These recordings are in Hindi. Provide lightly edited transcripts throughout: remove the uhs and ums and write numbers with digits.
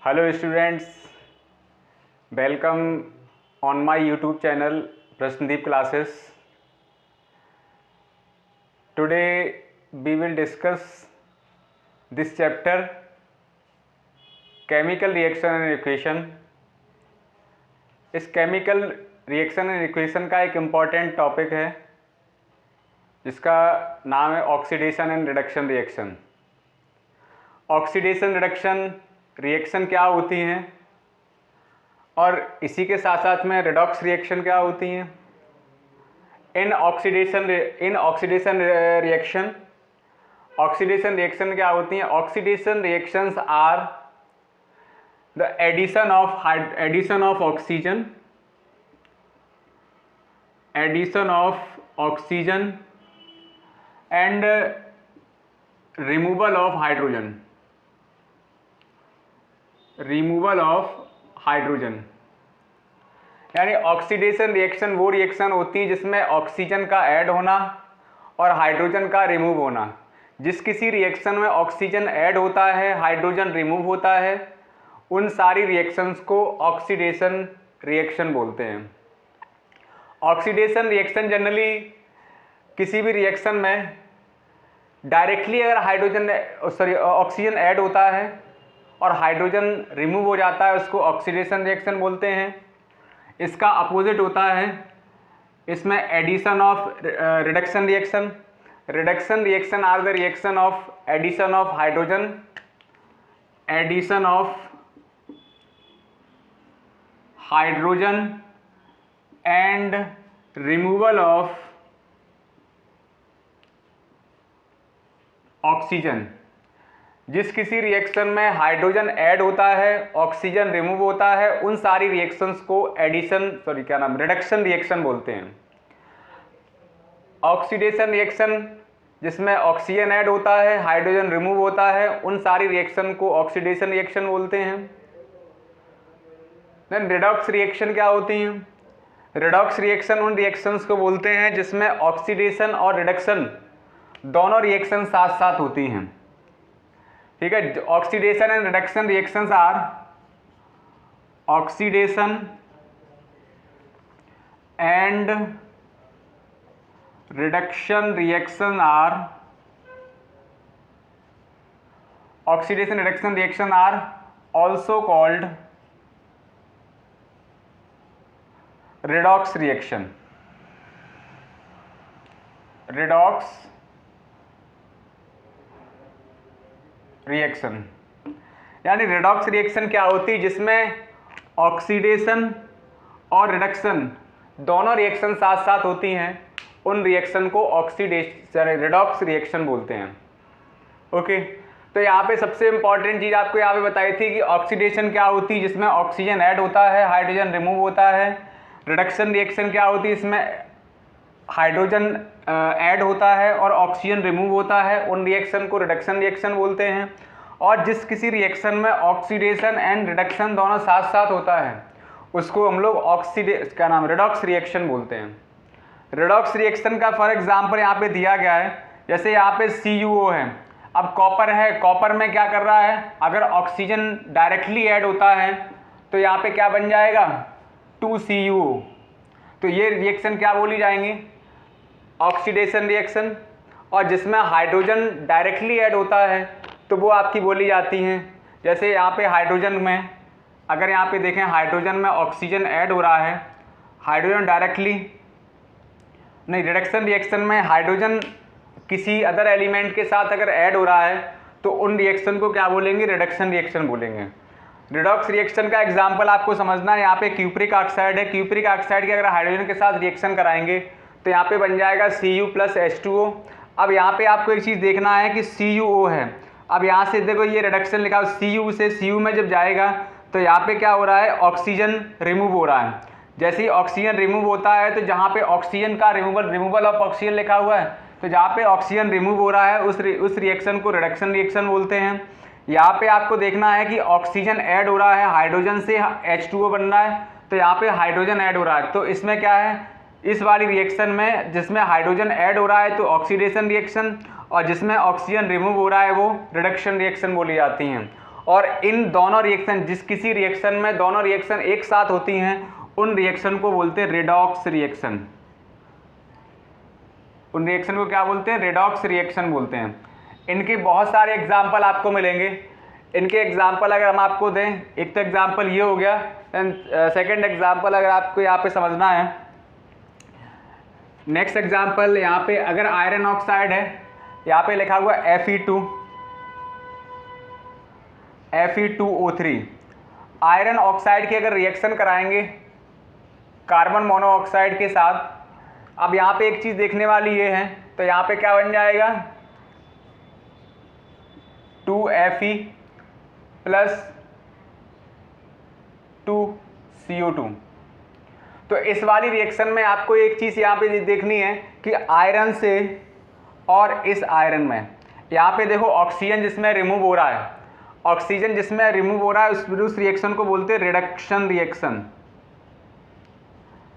Hello students, welcome on my YouTube channel Prashnadeep Classes. Today we will discuss this chapter Chemical Reaction and Equation. इस केमिकल रिएक्शन एंड इक्वेशन का एक इम्पॉर्टेंट टॉपिक है जिसका नाम है oxidation and reduction reaction. Oxidation reduction reaction क्या होती हैं और इसी के साथ साथ में रिडॉक्स रिएक्शन क्या होती हैं. इन ऑक्सीडेशन रिएक्शन क्या होती हैं. Oxidation reactions are the addition of oxygen and removal of hydrogen. यानी ऑक्सीडेशन रिएक्शन वो रिएक्शन होती है जिसमें ऑक्सीजन का ऐड होना और हाइड्रोजन का रिमूव होना. जिस किसी रिएक्शन में ऑक्सीजन ऐड होता है, हाइड्रोजन रिमूव होता है, उन सारी रिएक्शंस को ऑक्सीडेशन रिएक्शन बोलते हैं. ऑक्सीडेशन रिएक्शन जनरली किसी भी रिएक्शन में डायरेक्टली अगर ऑक्सीजन ऐड होता है और हाइड्रोजन रिमूव हो जाता है उसको ऑक्सीडेशन रिएक्शन बोलते हैं. इसका अपोजिट होता है इसमें addition of reduction reaction. Reduction reaction are the reaction of addition of hydrogen and removal of oxygen. जिस किसी रिएक्शन में हाइड्रोजन ऐड होता है, ऑक्सीजन रिमूव होता है, उन सारी रिएक्शंस को रिडक्शन रिएक्शन बोलते हैं. ऑक्सीडेशन रिएक्शन जिसमें ऑक्सीजन ऐड होता है, हाइड्रोजन रिमूव होता है, उन सारी रिएक्शन को ऑक्सीडेशन रिएक्शन बोलते हैं. देन रिडॉक्स रिएक्शन क्या होती हैं. रिडॉक्स रिएक्शन उन रिएक्शंस को बोलते हैं जिसमें ऑक्सीडेशन और रिडक्शन दोनों रिएक्शन साथ साथ होती हैं. ठीक है. Oxidation and reduction reactions are oxidation and reduction reaction are also called redox reaction. यानी रिडॉक्स रिएक्शन क्या होती है जिसमें ऑक्सीडेशन और रिडक्शन दोनों रिएक्शन साथ साथ होती हैं, उन रिएक्शन को रिडॉक्स रिएक्शन बोलते हैं. ओके. तो यहाँ पे सबसे इंपॉर्टेंट चीज़ आपको यहाँ पे बताई थी कि ऑक्सीडेशन क्या होती है जिसमें ऑक्सीजन ऐड होता है, हाइड्रोजन रिमूव होता है. रिडक्शन रिएक्शन क्या होती है इसमें हाइड्रोजन ऐड होता है और ऑक्सीजन रिमूव होता है, उन रिएक्शन को रिडक्शन रिएक्शन बोलते हैं. और जिस किसी रिएक्शन में ऑक्सीडेशन एंड रिडक्शन दोनों साथ साथ होता है उसको हम लोग रिडॉक्स रिएक्शन बोलते हैं. रिडॉक्स रिएक्शन का फॉर एग्जांपल यहाँ पे दिया गया है. जैसे यहाँ पे CuO है. अब कॉपर है, कॉपर में क्या कर रहा है, अगर ऑक्सीजन डायरेक्टली ऐड होता है तो यहाँ पे क्या बन जाएगा 2CuO. तो ये रिएक्शन क्या बोली जाएंगी, ऑक्सीडेशन रिएक्शन. और जिसमें हाइड्रोजन डायरेक्टली ऐड होता है तो वो आपकी बोली जाती हैं. जैसे यहाँ पे हाइड्रोजन में अगर यहाँ पे देखें, हाइड्रोजन में ऑक्सीजन ऐड हो रहा है, हाइड्रोजन डायरेक्टली नहीं, रिडक्शन रिएक्शन में हाइड्रोजन किसी अदर एलिमेंट के साथ अगर ऐड हो रहा है तो उन रिएक्शन को क्या बोलेंगे, रिडक्शन रिएक्शन बोलेंगे. रिडॉक्स रिएक्शन का एग्जांपल आपको समझना है. यहाँ पे क्यूप्रिक ऑक्साइड है. क्यूप्रिक ऑक्साइड के अगर हाइड्रोजन के साथ रिएक्शन कराएंगे तो यहाँ पे बन जाएगा Cu+H2O. अब यहाँ पे आपको एक चीज़ देखना है कि CuO है. अब यहाँ से देखो ये रिडक्शन लिखा है, Cu से Cu में जब जाएगा तो यहाँ पे क्या हो रहा है, ऑक्सीजन रिमूव हो रहा है. जैसे ही ऑक्सीजन रिमूव होता है तो जहाँ पे ऑक्सीजन का रिमूवल ऑफ ऑक्सीजन लिखा हुआ है, तो जहाँ पे ऑक्सीजन रिमूव हो रहा है उस रिएक्शन को रिडक्शन रिएक्शन बोलते हैं. यहाँ पे आपको देखना है कि ऑक्सीजन ऐड हो रहा है, हाइड्रोजन से H2O बन रहा है, तो यहाँ पे हाइड्रोजन ऐड हो रहा है. तो इसमें क्या है, इस वाली रिएक्शन में जिसमें हाइड्रोजन ऐड हो रहा है तो ऑक्सीडेशन रिएक्शन, और जिसमें ऑक्सीजन रिमूव हो रहा है वो रिडक्शन रिएक्शन बोली जाती हैं. और इन दोनों रिएक्शन, जिस किसी रिएक्शन में दोनों रिएक्शन एक साथ होती हैं, उन रिएक्शन को बोलते हैं रेडॉक्स रिएक्शन। उन रिएक्शन को क्या बोलते हैं? रेडॉक्स रिएक्शन बोलते हैं। इनके बहुत सारे एग्जाम्पल आपको मिलेंगे। इनके एग्जाम्पल अगर हम आपको दें, एक तो एग्जाम्पल ये हो गया, एंड सेकेंड एग्जाम्पल अगर आपको यहाँ पे समझना है, नेक्स्ट एग्जाम्पल यहाँ पे अगर आयरन ऑक्साइड है, यहाँ पे लिखा हुआ Fe2O3, आयरन ऑक्साइड की अगर रिएक्शन कराएंगे कार्बन मोनोऑक्साइड के साथ, अब यहाँ पे एक चीज़ देखने वाली ये है, तो यहाँ पे क्या बन जाएगा 2Fe प्लस 2CO2। तो इस वाली रिएक्शन में आपको एक चीज़ यहाँ पे देखनी है कि आयरन से और इस आयरन में, यहाँ पे देखो ऑक्सीजन जिसमें रिमूव हो रहा है, ऑक्सीजन जिसमें रिमूव हो रहा है उस रिएक्शन को बोलते हैं रिडक्शन रिएक्शन।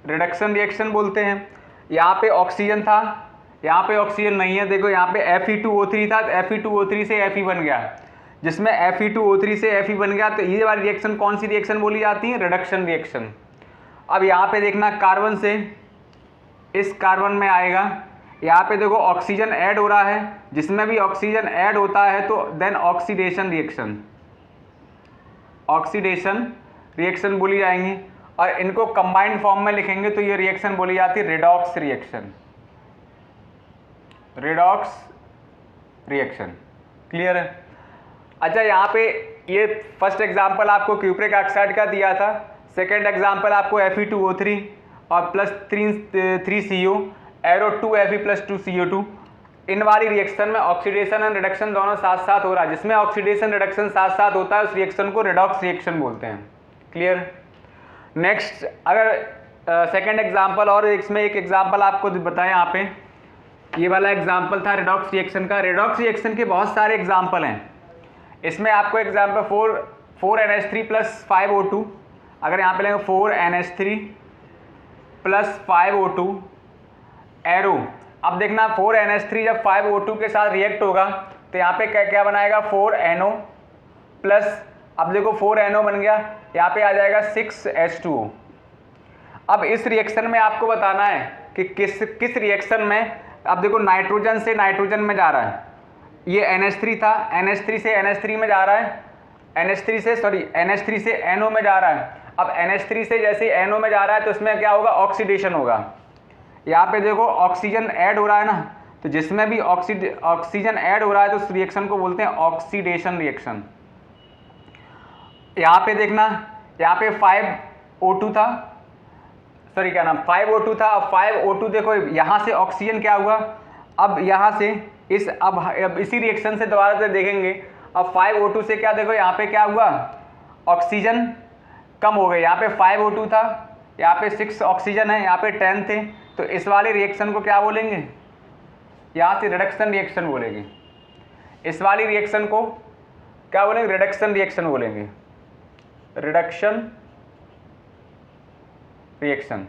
रिडक्शन रिएक्शन बोलते हैं। यहाँ पे ऑक्सीजन था, यहाँ पे ऑक्सीजन नहीं है, देखो यहाँ पे Fe2O3 था, तो Fe2O3 से Fe बन गया, जिसमें Fe2O3 से Fe बन गया, तो ये वाली रिएक्शन कौन सी रिएक्शन बोली जाती है? Reduction reaction. अब यहाँ पे देखना कार्बन से इस कार्बन में आएगा, यहाँ पे देखो ऑक्सीजन ऐड हो रहा है, जिसमें भी ऑक्सीजन ऐड होता है तो then oxidation reaction, oxidation reaction बोली जाएंगी। और इनको कंबाइंड फॉर्म में लिखेंगे तो ये रिएक्शन बोली जाती है redox reaction. Redox reaction, clear है? अच्छा, यहाँ पे ये फर्स्ट एग्जांपल आपको क्यूप्रिक ऑक्साइड का दिया था, सेकेंड एग्जांपल आपको Fe2O3 और plus 3CO, arrow 2Fe plus 2CO2। इन वाली रिएक्शन में ऑक्सीडेशन एंड रिडक्शन दोनों साथ साथ हो रहा है, जिसमें ऑक्सीडेशन रिडक्शन साथ साथ होता है उस रिएक्शन को रेडॉक्स रिएक्शन बोलते हैं। क्लियर? नेक्स्ट, अगर सेकेंड एग्जांपल और इसमें एक एग्जांपल आपको बताएं, यहाँ पे ये वाला एग्जांपल था रेडॉक्स रिएक्शन का। रेडॉक्स रिएक्शन के बहुत सारे एग्जांपल हैं। इसमें आपको एग्जांपल 4NH3 प्लस 5O2, अगर यहाँ पे लेंगे 4NH3 प्लस 5O2 एरो, अब देखना 4NH3 जब 5O2 के साथ रिएक्ट होगा तो यहाँ पे क्या क्या बनाएगा 4NO प्लस, अब देखो 4NO बन गया, यहाँ पे आ जाएगा 6H2O। अब इस रिएक्शन में आपको बताना है कि किस रिएक्शन में, अब देखो नाइट्रोजन से नाइट्रोजन में जा रहा है, ये NH3 था, NH3 से NH3 में जा रहा है, NH3 से NO में जा रहा है। अब NH3 से जैसे NO में जा रहा है तो इसमें क्या होगा? ऑक्सीडेशन होगा। यहाँ पे देखो ऑक्सीजन ऐड हो रहा है ना, तो जिसमें भी ऑक्सीजन ऐड हो रहा है तो उस रिएक्शन को बोलते हैं ऑक्सीडेशन रिएक्शन। यहाँ पे देखना, यहाँ पे 5O2 था, सॉरी क्या नाम 5O2 था, अब 5O2 देखो यहाँ से ऑक्सीजन क्या हुआ, अब यहाँ से अब इसी रिएक्शन से दोबारा से देखेंगे, अब 5O2 से क्या देखो यहाँ पे क्या हुआ, ऑक्सीजन कम हो गई। यहाँ पे 5O2 था, यहाँ पे 6 ऑक्सीजन है, यहाँ पे 10 थे, तो इस वाले रिएक्शन को क्या बोलेंगे? यहाँ से रिडक्शन रिएक्शन बोलेंगे। इस वाली रिएक्शन को क्या बोलेंगे? रिडक्शन रिएक्शन बोलेंगे, रिडक्शन रिएक्शन।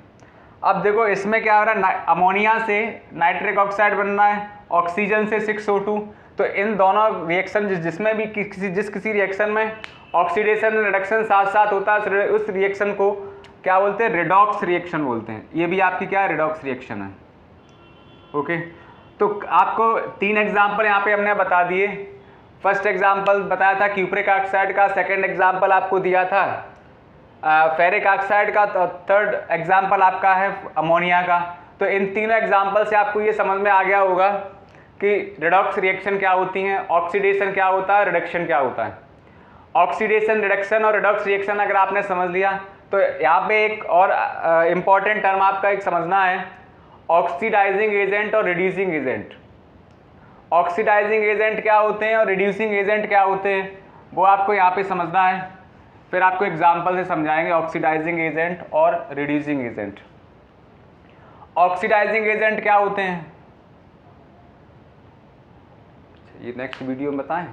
अब देखो इसमें क्या हो रहा है, अमोनिया से नाइट्रिक ऑक्साइड बन रहा है, ऑक्सीजन से 6O2, तो इन दोनों रिएक्शन जिसमें भी किसी रिएक्शन में ऑक्सीडेशन रिडक्शन साथ साथ होता है, उस रिएक्शन को क्या बोलते हैं? रेडॉक्स रिएक्शन बोलते हैं। ये भी आपकी क्या है? रेडॉक्स रिएक्शन है। ओके, तो आपको 3 एग्जाम्पल यहाँ पे हमने बता दिए। फर्स्ट एग्जाम्पल बताया था क्यूप्रिक ऑक्साइड का, सेकेंड एग्जाम्पल आपको दिया था फेरिक ऑक्साइड का, थर्ड एग्जाम्पल आपका है अमोनिया का। तो इन तीनों एग्जाम्पल से आपको ये समझ में आ गया होगा कि रेडॉक्स रिएक्शन क्या होती हैं, ऑक्सीडेशन क्या होता है, रिडक्शन क्या होता है। ऑक्सीडेशन, रिडक्शन और रेडॉक्स रिएक्शन अगर आपने समझ लिया तो यहाँ पे एक और इम्पॉर्टेंट टर्म आपका एक समझना है, ऑक्सीडाइजिंग एजेंट और रिड्यूसिंग एजेंट। ऑक्सीडाइजिंग एजेंट क्या होते हैं और रिड्यूसिंग एजेंट क्या होते हैं, वो आपको यहाँ पे समझना है। फिर आपको एग्जाम्पल से समझाएंगे ऑक्सीडाइजिंग एजेंट और रिड्यूसिंग एजेंट। ऑक्सीडाइजिंग एजेंट क्या होते हैं ये नेक्स्ट वीडियो में बताएं।